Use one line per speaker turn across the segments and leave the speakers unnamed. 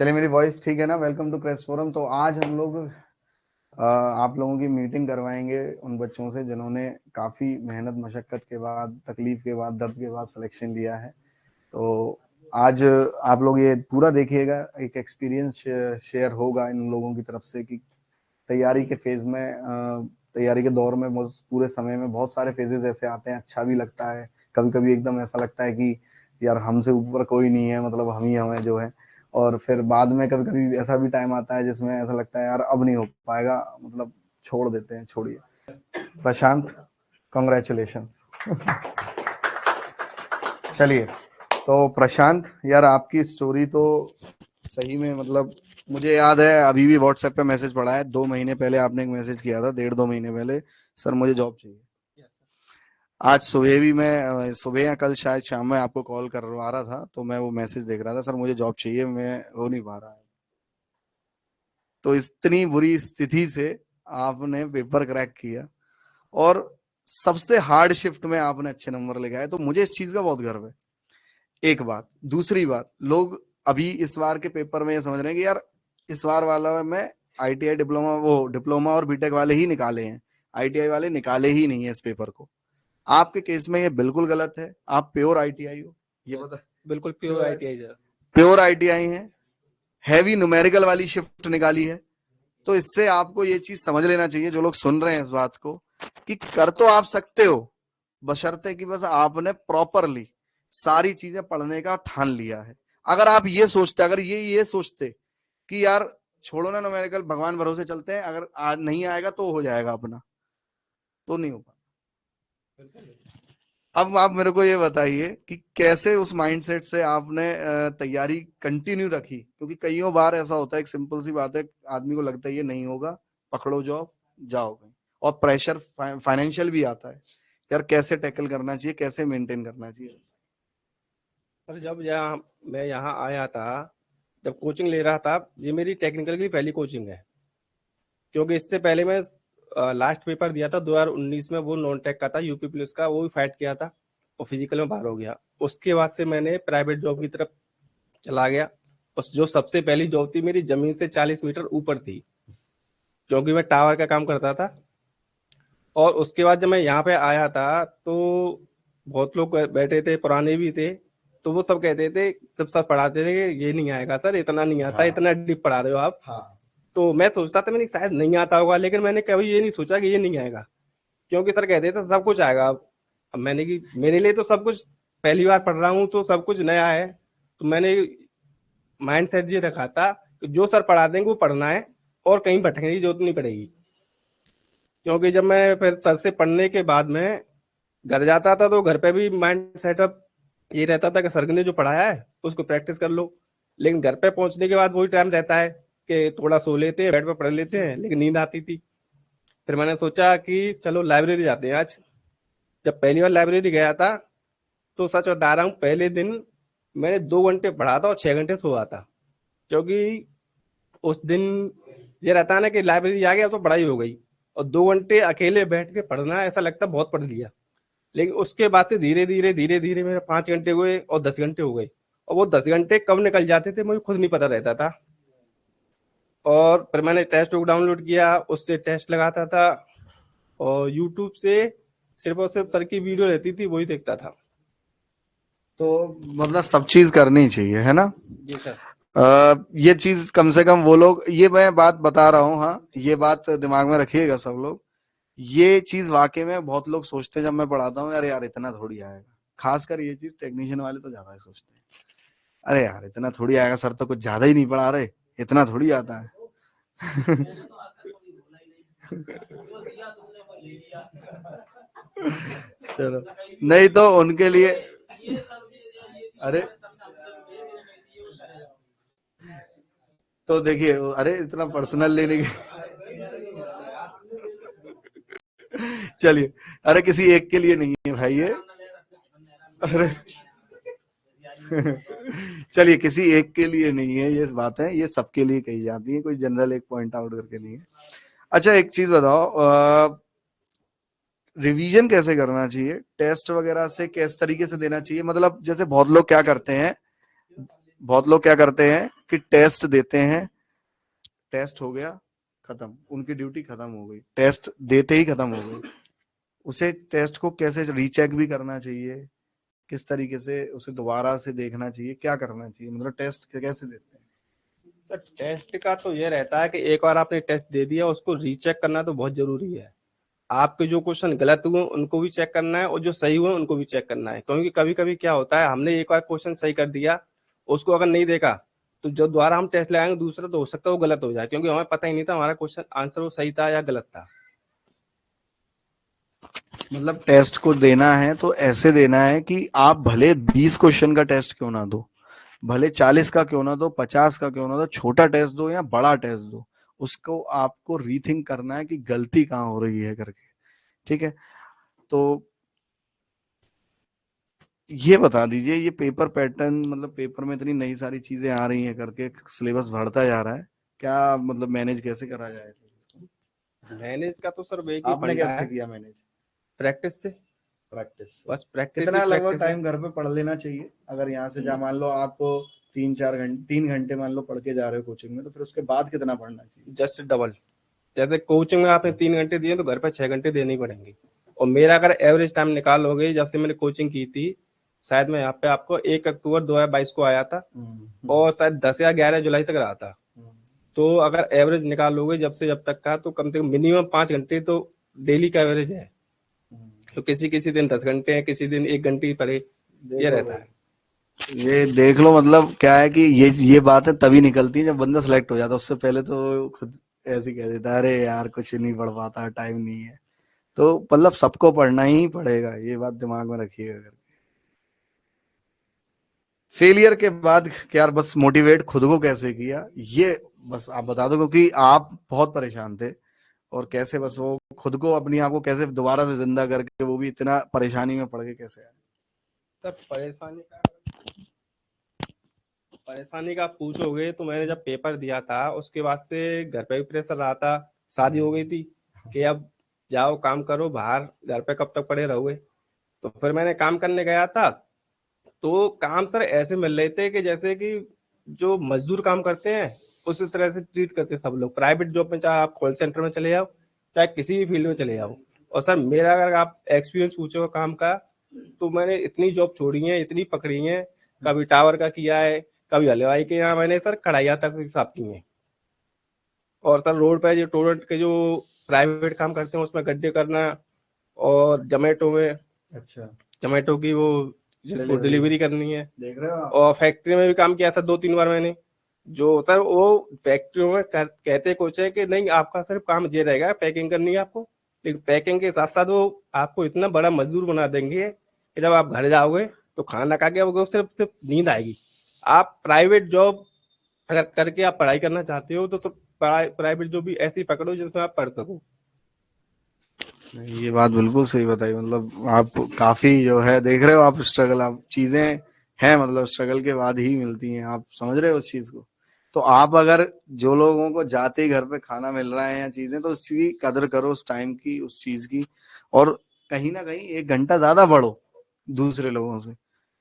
चलिए, मेरी वॉइस ठीक है ना? Welcome to Crest forum. तो आज हम लोग आप लोगों की मीटिंग करवाएंगे उन बच्चों से जिन्होंने काफ़ी मेहनत मशक्क़त के बाद, तकलीफ के बाद, दर्द के बाद सिलेक्शन लिया है। तो आज आप लोग ये पूरा देखिएगा, एक एक्सपीरियंस शेयर होगा इन लोगों की तरफ से कि तैयारी के फेज़ में, तैयारी के दौर में, पूरे समय में बहुत सारे फेजेस ऐसे आते हैं। अच्छा भी लगता है, कभी कभी एकदम ऐसा लगता है कि यार हमसे ऊपर कोई नहीं है, मतलब हम ही हमें जो है। और फिर बाद में कभी कभी ऐसा भी टाइम आता है जिसमें ऐसा लगता है यार अब नहीं हो पाएगा, मतलब छोड़ देते हैं, छोड़िए। प्रशांत, कॉन्ग्रेचुलेशंस। चलिए, तो प्रशांत यार, आपकी स्टोरी तो सही में, मतलब मुझे याद है अभी भी व्हाट्सएप पे मैसेज पड़ा है। 2 महीने पहले आपने एक मैसेज किया था, 1.5-2 महीने पहले, सर मुझे जॉब चाहिए। आज सुबह भी मैं, सुबह या कल शायद शाम में आपको कॉल करवा रहा था, तो मैं वो मैसेज देख रहा था, सर मुझे जॉब चाहिए, मैं हो नहीं पा रहा है। तो इतनी बुरी स्थिति से आपने पेपर क्रैक किया और सबसे हार्ड शिफ्ट में आपने अच्छे नंबर लेके आए, तो मुझे इस चीज का बहुत गर्व है। एक बात। दूसरी बात, लोग अभी इस बार के पेपर में ये समझ रहे हैं कि यार इस बार वाला में आईटीआई डिप्लोमा, वो डिप्लोमा और बीटेक वाले ही निकाले हैं, आईटीआई वाले निकाले ही नहीं है इस पेपर को। आपके केस में ये बिल्कुल गलत है। आप प्योर आईटीआई हो, ये बता।
बिल्कुल pure ITI sir.
Pure ITI है, हैवी न्यूमेरिकल वाली शिफ्ट निकाली है। तो इससे आपको ये चीज समझ लेना चाहिए, जो लोग सुन रहे हैं इस बात को, कि कर तो आप सकते हो, बशर्ते कि बस आपने प्रॉपरली सारी चीजें पढ़ने का ठान लिया है। अगर आप ये सोचते, अगर ये सोचते कि यार छोड़ो ना न्यूमेरिकल, भगवान भरोसे चलते हैं, अगर आज नहीं आएगा तो हो जाएगा अपना, तो नहीं होगा। अब आप मेरे को ये बताइए कि कैसे उस माइंडसेट से आपने तैयारी कंटिन्यू रखी, क्योंकि कईयों बार ऐसा होता है, एक सिंपल सी बात है, आदमी को लगता है ये नहीं होगा, पकड़ो जॉब, जाओ कहीं, और प्रेशर फाइनेंशियल भी आता है। यार कैसे टैकल करना चाहिए, कैसे मेंटेन करना चाहिए?
सर जब मैं यहाँ आया था, जब कोचिंग ले रहा था, ये मेरी टेक्निकल की पहली कोचिंग है। क्योंकि इससे पहले मैं लास्ट पेपर दिया था 2019 में, वो नॉन टेक का था, यूपी पुलिस का, वो भी फाइट किया था और फिजिकल में बाहर हो गया। उसके बाद से मैंने प्राइवेट जॉब की तरफ चला गया। उस जो सबसे पहली जॉब थी मेरी, जमीन से 40 मीटर ऊपर थी, क्योंकि मैं टावर का काम करता था। और उसके बाद जब मैं यहाँ पे आया था तो बहुत लोग बैठे थे, पुराने भी थे, तो वो सब कहते थे, सब सर पढ़ाते थे कि ये नहीं आएगा सर, इतना नहीं आता, इतना डीप पढ़ा रहे हो आप। तो मैं सोचता था मैंने शायद नहीं आता होगा, लेकिन मैंने कभी ये नहीं सोचा कि ये नहीं आएगा, क्योंकि सर कहते थे सब कुछ आएगा। अब मैंने कि मेरे लिए तो सब कुछ पहली बार पढ़ रहा हूँ, तो सब कुछ नया है। तो मैंने माइंड सेट ये रखा था कि जो सर पढ़ा देंगे वो पढ़ना है, और कहीं भटकने की जरूरत नहीं पड़ेगी। क्योंकि जब मैं फिर सर से पढ़ने के बाद में घर जाता था, तो घर पे भी माइंड सेटअप ये रहता था कि सर ने जो पढ़ाया है उसको प्रैक्टिस कर लो। लेकिन घर पे पहुंचने के बाद वही टाइम रहता है कि थोड़ा सो लेते हैं, बेड पे पढ़ लेते हैं, लेकिन नींद आती थी। फिर मैंने सोचा कि चलो लाइब्रेरी जाते हैं आज। जब पहली बार लाइब्रेरी गया था, तो सच बता रहा हूँ, पहले दिन मैंने 2 घंटे पढ़ा था और 6 घंटे सोया था। क्योंकि उस दिन ये रहता है ना कि लाइब्रेरी आ गया तो पढ़ाई हो गई, और 2 घंटे अकेले बैठ के पढ़ना, ऐसा लगता बहुत पढ़ लिया। लेकिन उसके बाद से धीरे धीरे मेरे 5 घंटे हुए और 10 घंटे हो गए, और वो 10 घंटे कब निकल जाते थे मुझे खुद नहीं पता रहता था। और फिर मैंने टेस्ट बुक डाउनलोड किया, उससे टेस्ट लगाता था, और यूट्यूब से सिर्फ और सिर्फ सर की वीडियो रहती थी, वही देखता था।
तो मतलब सब चीज करनी चाहिए, है ना?
जी सर।
ये चीज कम से कम वो लोग, ये मैं बात बता रहा हूँ, हाँ, ये बात दिमाग में रखिएगा सब लोग। ये चीज वाकई में बहुत लोग सोचते हैं जब मैं पढ़ाता हूँ, यार यार इतना थोड़ी आएगा। खासकर ये चीज टेक्नीशियन वाले तो ज्यादा ही सोचते हैं, अरे यार इतना थोड़ी आएगा, सर तो कुछ ज्यादा ही नहीं पढ़ा रहे, इतना थोड़ी आता है। चलो, नहीं तो उनके लिए, अरे तो देखिए, अरे इतना पर्सनल लेने की, चलिए, अरे किसी एक के लिए नहीं है भाई ये, अरे चलिए, किसी एक के लिए नहीं है ये बात है, ये सबके लिए कही जाती है, कोई जनरल एक पॉइंट आउट करके नहीं है। अच्छा, एक चीज बताओ, रिवीजन कैसे करना चाहिए? टेस्ट वगैरह से किस तरीके से देना चाहिए? मतलब जैसे बहुत लोग क्या करते हैं कि टेस्ट देते हैं, टेस्ट हो गया खत्म, उनकी ड्यूटी खत्म हो गई, टेस्ट देते ही खत्म हो गई। उसे टेस्ट को कैसे रीचेक भी करना चाहिए, किस तरीके से उसे दोबारा से देखना चाहिए, क्या करना चाहिए, मतलब टेस्ट कैसे देते हैं?
सर टेस्ट का तो ये रहता है कि एक बार आपने टेस्ट दे दिया, उसको रीचेक करना तो बहुत जरूरी है। आपके जो क्वेश्चन गलत हुए उनको भी चेक करना है, और जो सही हुए उनको भी चेक करना है, क्योंकि कभी कभी क्या होता है, हमने एक बार क्वेश्चन सही कर दिया, उसको अगर नहीं देखा तो जो दोबारा हम टेस्ट लगाएंगे दूसरा, तो हो सकता है वो गलत हो जाए, क्योंकि हमें पता ही नहीं था हमारा क्वेश्चन आंसर वो सही था या गलत था।
मतलब टेस्ट को देना है तो ऐसे देना है कि आप भले 20 क्वेश्चन का टेस्ट क्यों ना दो, भले 40 का क्यों ना दो, 50 का क्यों ना दो, छोटा टेस्ट दो या बड़ा टेस्ट दो, उसको आपको रीथिंक करना है कि गलती कहाँ हो रही है करके। ठीक है, तो ये बता दीजिए, ये पेपर पैटर्न, मतलब पेपर में इतनी नई सारी चीजें आ रही हैं करके सिलेबस बढ़ता जा रहा है, क्या मतलब मैनेज कैसे करा जाए इसको?
मैनेज का तो सर एक ही
आपने
फंडा
कैसे
है,
किया मैनेज?
प्रैक्टिस से।
प्रैक्टिस से।
बस प्रैक्टिस ही
कितना लगभग
प्रैक्टिस है।
टाइम घर पे पढ़ लेना चाहिए? अगर यहाँ से जा मान लो आपको 3-4 घंटे, 3 घंटे मान लो पढ़ के जा रहे हो कोचिंग में, तो फिर उसके बाद कितना पढ़ना चाहिए?
Just double. जैसे कोचिंग में आपने 3 घंटे दिए तो घर पे 6 घंटे देने ही पड़ेंगे। और मेरा अगर एवरेज टाइम निकालोगे, जब से मैंने कोचिंग की थी, शायद मैं यहाँ पे आपको 1 अक्टूबर 2022 को आया था, और शायद 10 या 11 जुलाई तक रहा था। तो अगर एवरेज निकालोगे जब से जब तक का, तो कम से कम मिनिमम 5 घंटे तो डेली का एवरेज है। तो किसी किसी दिन 10 घंटे है, किसी दिन 1 घंटे ही पढ़े, ये रहता है।
ये देख लो, मतलब क्या है कि ये बातें तभी निकलती है जब बंदा सेलेक्ट हो जाता है, उससे पहले तो खुद ऐसे ही कह देता है अरे यार कुछ नहीं पढ़ पाता, टाइम नहीं है। तो मतलब सबको पढ़ना ही पड़ेगा, ये बात दिमाग में रखिएगा। फेलियर के बाद क्या यार, बस मोटिवेट खुद को कैसे किया, ये बस आप बता दो, क्योंकि आप बहुत परेशान थे, और कैसे बस वो खुद को, अपनी आप को कैसे दोबारा से जिंदा करके, वो भी इतना परेशानी में पड़ के कैसे आए?
सर परेशानी का आप पूछोगे तो मैंने जब पेपर दिया था उसके बाद से घर पे भी प्रेशर रहा था, शादी हो गई थी कि अब जाओ काम करो बाहर, घर पे कब तक पड़े रहोगे। तो फिर मैंने काम करने गया था, तो काम सर ऐसे मिल रहे थे कि जैसे कि जो मजदूर काम करते हैं उसी तरह से ट्रीट करते हैं सब लोग। प्राइवेट जॉब में चाहे आप कॉल सेंटर में चले जाओ, चाहे किसी भी फील्ड में चले जाओ। और सर मेरा अगर आप एक्सपीरियंस पूछो काम का, तो मैंने इतनी जॉब छोड़ी है, इतनी पकड़ी है, कभी टावर का किया है, कभी हलवाई के यहाँ मैंने सर कढ़ाइयाँ तक साफ की हैं। और सर रोड पे जो टोरेंट के जो प्राइवेट काम करते हैं उसमें गड्ढे करना, और जोमेटो में,
अच्छा,
जोमेटो की वो जिसको
डिलीवरी
डिलीवरी करनी है।
देख रहे हो आप?
और फैक्ट्री में भी काम किया सर 2-3 बार मैंने। जो सर वो फैक्ट्रियों में कहते कुछ है कि नहीं आपका सिर्फ काम ये रहेगा, पैकिंग करनी है आपको, लेकिन पैकिंग के साथ साथ वो आपको इतना बड़ा मजदूर बना देंगे कि जब आप घर जाओगे तो खाना खा के आपको सिर्फ सिर्फ नींद आएगी। आप प्राइवेट जॉब अगर करके आप पढ़ाई करना चाहते हो तो प्राइवेट जॉब भी ऐसी पकड़ो जिसमें आप पढ़ सको।
ये बात बिल्कुल सही बताई, मतलब आप काफी जो है देख रहे हो आप स्ट्रगल, आप चीजें हैं, मतलब स्ट्रगल के बाद ही मिलती हैं, आप समझ रहे हो उस चीज को। तो आप अगर, जो लोगों को जाते ही घर पे खाना मिल रहा है या चीजें, तो उसकी कदर करो, उस टाइम की, उस चीज की, और कहीं ना कहीं 1 घंटा ज्यादा बढ़ो दूसरे लोगों से,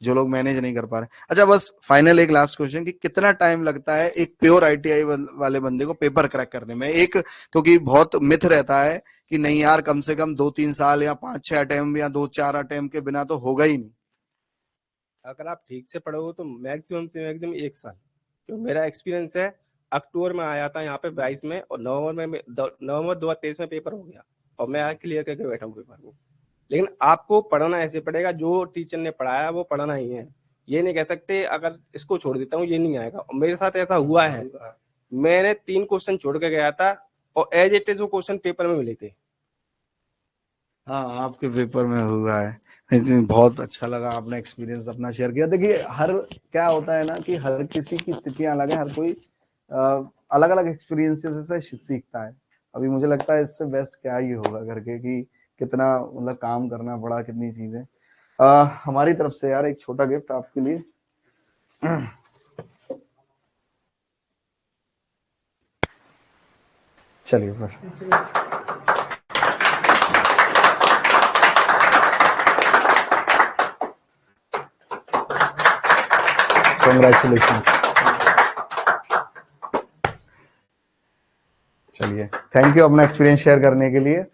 जो लोग मैनेज नहीं कर पा रहे। अच्छा, बस फाइनल एक लास्ट क्वेश्चन, कि कितना टाइम लगता है एक प्योर आईटीआई वाले बंदे को पेपर क्रैक करने में? एक, क्योंकि बहुत मिथ रहता है कि नहीं यार, कम से कम 2-3 साल या 5-6 अटेम्प्ट या 2-4 अटेम्प्ट के बिना तो होगा ही नहीं।
अगर आप ठीक से पढ़ोगे तो मैक्सिमम से मैक्सिमम 1 साल। जो मेरा एक्सपीरियंस है, अक्टूबर में आया था यहाँ पे 22 में, और नवंबर 2023 में पेपर हो गया, और मैं आज क्लियर करके बैठा हूँ पेपर को। लेकिन आपको पढ़ना ऐसे पड़ेगा, जो टीचर ने पढ़ाया वो पढ़ना ही है। ये नहीं कह सकते अगर इसको छोड़ देता हूँ ये नहीं आएगा, और मेरे साथ ऐसा हुआ है। मैंने 3 क्वेश्चन छोड़ के गया था, और एज इट इज वो क्वेश्चन पेपर में मिले थे।
हाँ, आपके पेपर में हुआ है। लेकिन बहुत अच्छा लगा, आपने एक्सपीरियंस अपना शेयर किया। देखिए, हर, क्या होता है ना कि हर किसी की स्थितियां अलग है, हर कोई अलग अलग एक्सपीरियंसेस से सीखता है। अभी मुझे लगता है इससे बेस्ट क्या ही होगा करके, कि कितना मतलब काम करना पड़ा, कितनी चीजें। हमारी तरफ से यार एक छोटा गिफ्ट आपके लिए। चलिए बस, कंग्रेचुलेशन। चलिए, थैंक यू अपना एक्सपीरियंस शेयर करने के लिए।